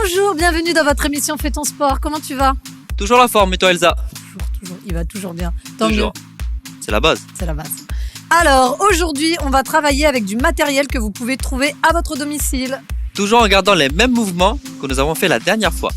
Bonjour, bienvenue dans votre émission Fais ton sport. Comment tu vas? Toujours la forme, et toi Elsa? Toujours. Il va toujours bien. Tant Toujours. mieux. C'est la base. C'est la base. Alors, aujourd'hui, on va travailler avec du matériel que vous pouvez trouver à votre domicile. Toujours en gardant les mêmes mouvements que nous avons fait la dernière fois.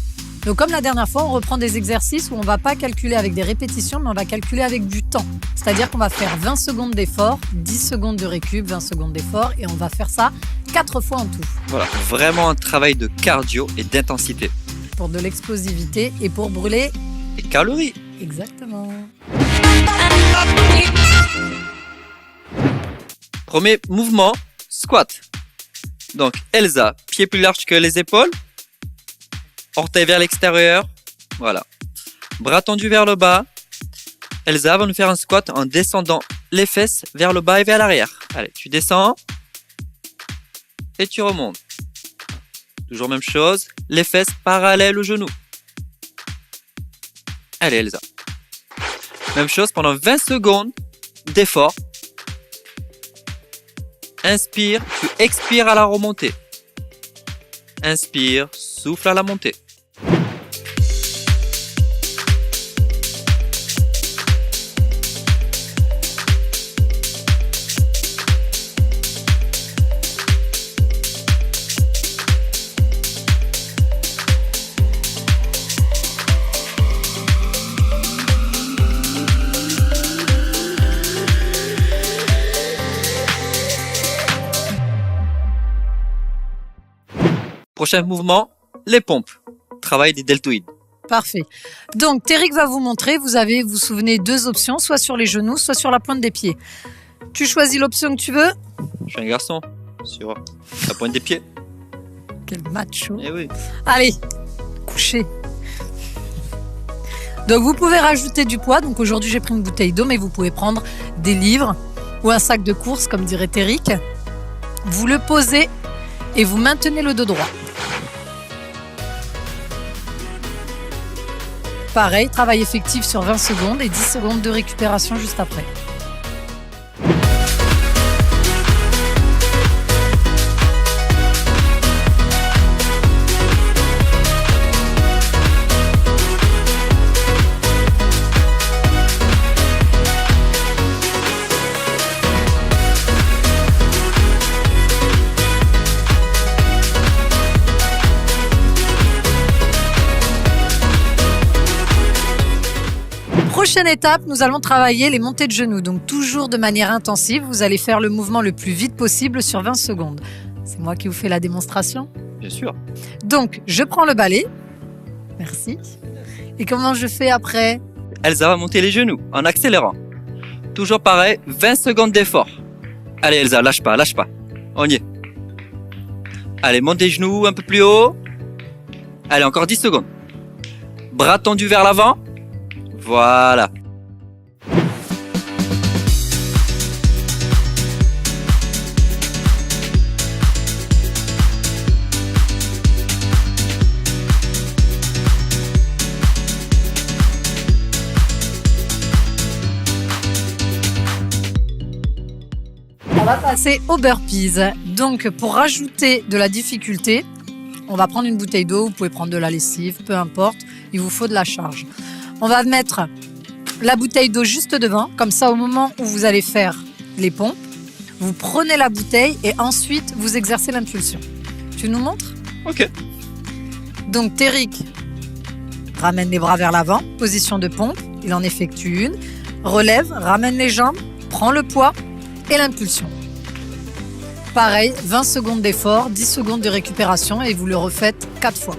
Donc, comme la dernière fois, on reprend des exercices où on ne va pas calculer avec des répétitions, mais on va calculer avec du temps. C'est-à-dire qu'on va faire 20 secondes d'effort, 10 secondes de récup, 20 secondes d'effort, et on va faire ça 4 fois en tout. Voilà, vraiment un travail de cardio et d'intensité. Pour de l'explosivité et pour brûler. Et calories. Exactement. Premier mouvement, squat. Donc Elsa, pied plus large que les épaules. Orteil vers l'extérieur. Voilà. Bras tendus vers le bas. Elsa va nous faire un squat en descendant les fesses vers le bas et vers l'arrière. Allez, tu descends. Et tu remontes. Toujours même chose. Les fesses parallèles aux genoux. Allez Elsa. Même chose pendant 20 secondes d'effort. Inspire, tu expires à la remontée. Inspire, souffle à la montée. Prochain mouvement, les pompes. Travail des deltoïdes. Parfait. Donc, Téric va vous montrer. Vous avez, vous souvenez, 2 options, soit sur les genoux, soit sur la pointe des pieds. Tu choisis l'option que tu veux. Je suis un garçon, sur la pointe des pieds. Quel macho. Eh oui. Allez, couchez. Donc, vous pouvez rajouter du poids. Donc, aujourd'hui, j'ai pris une bouteille d'eau, mais vous pouvez prendre des livres ou un sac de course, comme dirait Téric. Vous le posez et vous maintenez le dos droit. Pareil, travail effectif sur 20 secondes et 10 secondes de récupération juste après. Prochaine étape, nous allons travailler les montées de genoux. Donc toujours de manière intensive, vous allez faire le mouvement le plus vite possible sur 20 secondes. C'est moi qui vous fais la démonstration. Bien sûr. Donc, je prends le balai. Merci. Et comment je fais après? Elsa va monter les genoux en accélérant. Toujours pareil, 20 secondes d'effort. Allez Elsa, lâche pas, lâche pas. On y est. Allez, monte les genoux un peu plus haut. Allez, encore 10 secondes. Bras tendus vers l'avant. Voilà. On va passer aux burpees. Donc, pour rajouter de la difficulté, on va prendre une bouteille d'eau, vous pouvez prendre de la lessive, peu importe, il vous faut de la charge. On va mettre la bouteille d'eau juste devant, comme ça au moment où vous allez faire les pompes, vous prenez la bouteille et ensuite vous exercez l'impulsion. Tu nous montres? Ok. Donc Téric ramène les bras vers l'avant, position de pompe, il en effectue une, relève, ramène les jambes, prend le poids et l'impulsion. Pareil, 20 secondes d'effort, 10 secondes de récupération et vous le refaites 4 fois.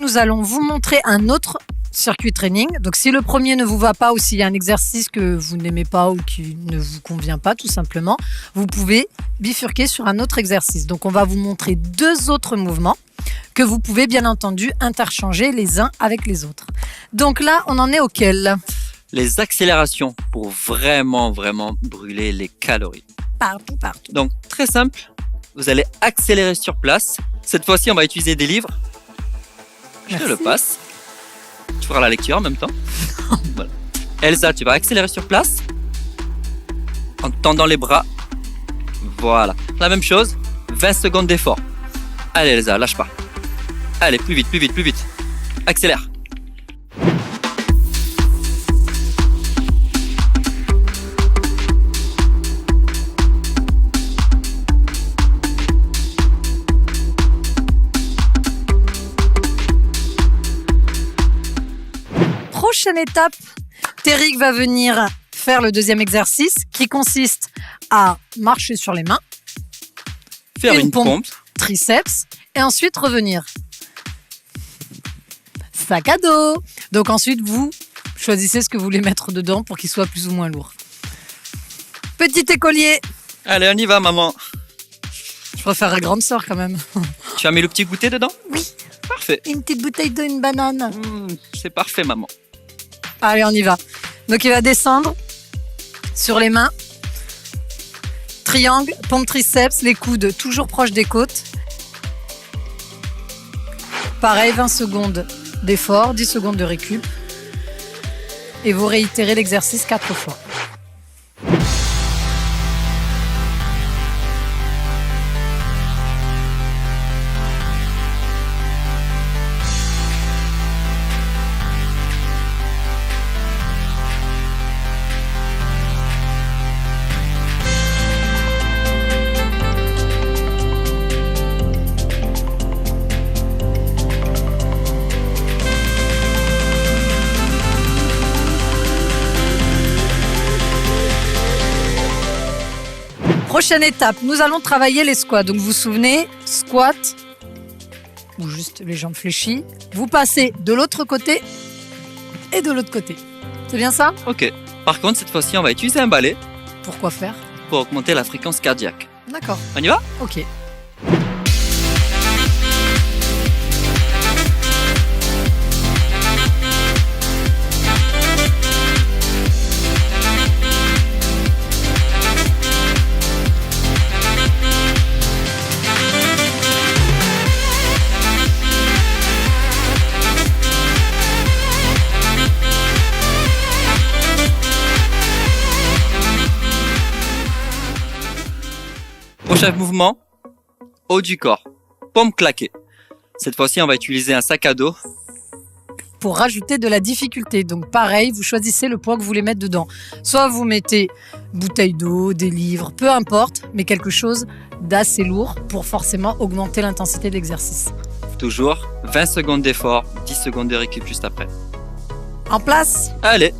Nous allons vous montrer un autre circuit training. Donc si le premier ne vous va pas ou s'il y a un exercice que vous n'aimez pas ou qui ne vous convient pas tout simplement, vous pouvez bifurquer sur un autre exercice. Donc on va vous montrer 2 autres mouvements que vous pouvez bien entendu interchanger les uns avec les autres. Donc là, on en est auquel? Les accélérations pour vraiment brûler les calories. Partout. Donc très simple, vous allez accélérer sur place. Cette fois-ci, on va utiliser des livres. Je te le passe. Tu feras la lecture en même temps. Voilà. Elsa, tu vas accélérer sur place en tendant les bras. Voilà. La même chose, 20 secondes d'effort. Allez Elsa, lâche pas. Allez, plus vite. Accélère. Prochaine étape, Téric va venir faire le deuxième exercice qui consiste à marcher sur les mains, Faire une pompe. triceps et ensuite revenir. Sac à dos. Donc ensuite, vous choisissez ce que vous voulez mettre dedans pour qu'il soit plus ou moins lourd. Petit écolier. Allez, on y va, maman. Je préfère la grande sœur quand même. Tu as mis le petit goûter dedans? Oui. Parfait. Une petite bouteille d'eau, une banane. C'est parfait, maman. Allez, on y va. Donc il va descendre sur les mains. Triangle, pompe triceps, les coudes toujours proches des côtes. Pareil, 20 secondes d'effort, 10 secondes de récup. Et vous réitérez l'exercice 4 fois. Prochaine étape, nous allons travailler les squats. Donc vous vous souvenez, squat, ou juste les jambes fléchies. Vous passez de l'autre côté et de l'autre côté. C'est bien ça? Ok. Par contre, cette fois-ci, on va utiliser un balai Pourquoi faire? pour augmenter la fréquence cardiaque. D'accord, On y va? ok. Prochain mouvement, haut du corps, pompe claquée. Cette fois-ci, on va utiliser un sac à dos. Pour rajouter de la difficulté. Donc pareil, vous choisissez le poids que vous voulez mettre dedans. Soit vous mettez bouteille d'eau, des livres, peu importe, mais quelque chose d'assez lourd pour forcément augmenter l'intensité de l'exercice. Toujours 20 secondes d'effort, 10 secondes de récup juste après. En place. Allez,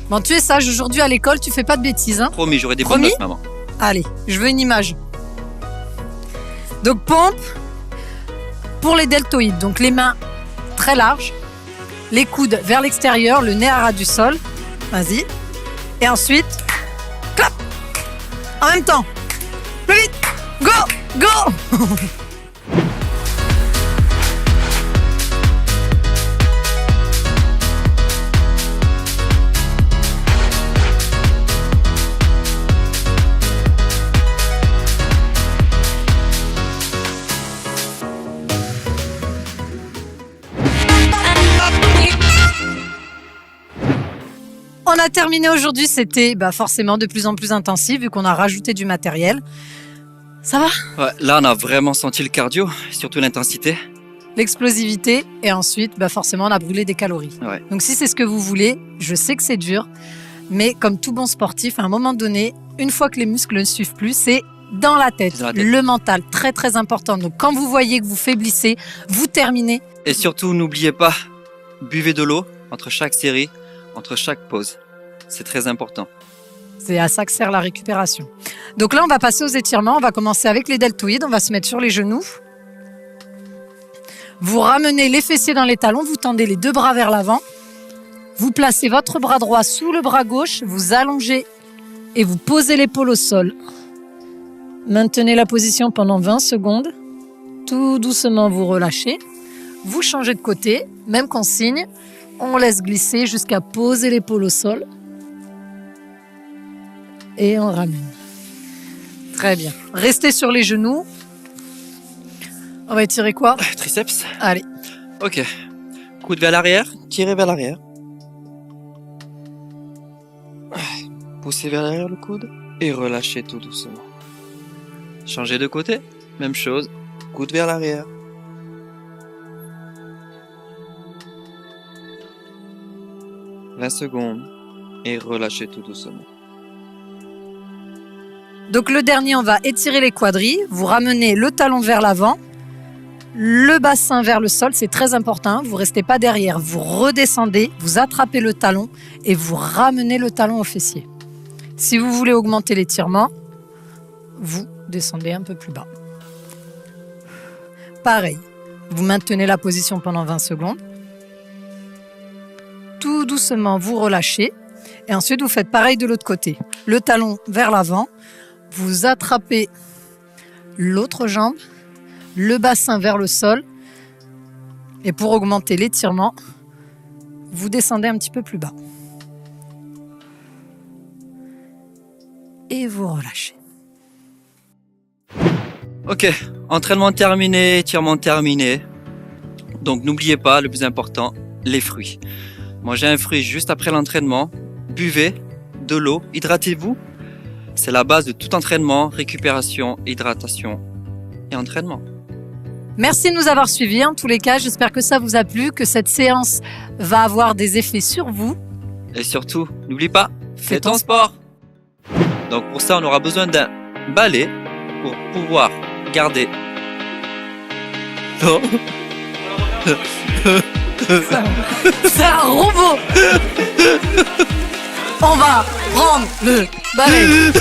Bon, tu es sage, aujourd'hui à l'école, tu fais pas de bêtises, hein? promis, j'aurai des bonnes Promis notes, maman. Allez, je veux une image. Donc pompe pour les deltoïdes. Donc les mains très larges, les coudes vers l'extérieur, le nez à ras du sol. Vas-y. Et ensuite, clap. En même temps. Plus vite. Go, go. On a terminé aujourd'hui, c'était forcément de plus en plus intensif vu qu'on a rajouté du matériel. Ça va? Ouais, là, on a vraiment senti le cardio, surtout l'intensité. L'explosivité et ensuite forcément on a brûlé des calories. Ouais. Donc si c'est ce que vous voulez, je sais que c'est dur, mais comme tout bon sportif, à un moment donné, une fois que les muscles ne suivent plus, c'est dans la tête, Dans la tête. le mental, très très important. Donc quand vous voyez que vous faiblissez, vous terminez. Et surtout, n'oubliez pas, buvez de l'eau entre chaque série, entre chaque pause. C'est très important. C'est à ça que sert la récupération. Donc là, on va passer aux étirements. On va commencer avec les deltoïdes. On va se mettre sur les genoux. Vous ramenez les fessiers dans les talons, vous tendez les deux bras vers l'avant. Vous placez votre bras droit sous le bras gauche, vous allongez et vous posez l'épaule au sol. Maintenez la position pendant 20 secondes. Tout doucement, vous relâchez. Vous changez de côté, même consigne. On laisse glisser jusqu'à poser l'épaule au sol. Et on ramène. Très bien. Restez sur les genoux. On va étirer quoi? Triceps. Allez. Ok. Coude vers l'arrière, tirez vers l'arrière. Poussez vers l'arrière le coude et relâchez tout doucement. Changez de côté, même chose. Coude vers l'arrière. « 20 secondes et relâchez tout doucement. Donc le dernier, on va étirer les quadris. Vous ramenez le talon vers l'avant, le bassin vers le sol, c'est très important. Vous ne restez pas derrière, vous redescendez, vous attrapez le talon et vous ramenez le talon au fessier. Si vous voulez augmenter l'étirement, vous descendez un peu plus bas. Pareil, vous maintenez la position pendant 20 secondes. Tout doucement, vous relâchez. Et ensuite, vous faites pareil de l'autre côté. Le talon vers l'avant. Vous attrapez l'autre jambe. Le bassin vers le sol. Et pour augmenter l'étirement, vous descendez un petit peu plus bas. Et vous relâchez. Ok, entraînement terminé, étirement terminé. Donc n'oubliez pas, le plus important, les fruits. Mangez un fruit juste après l'entraînement, buvez de l'eau, hydratez-vous. C'est la base de tout entraînement, récupération, hydratation et entraînement. Merci de nous avoir suivis. En tous les cas, j'espère que ça vous a plu, que cette séance va avoir des effets sur vous. Et surtout, n'oublie pas, fais ton sport. Donc pour ça, on aura besoin d'un balai pour pouvoir garder... Non. C'est un robot. On va prendre le balai.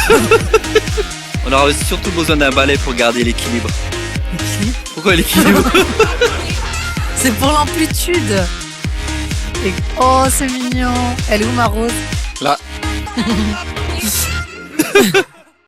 On aura surtout besoin d'un balai pour garder l'équilibre. Pourquoi l'équilibre? C'est pour l'amplitude. Et... Oh, c'est mignon. Elle est où ma rose? Là.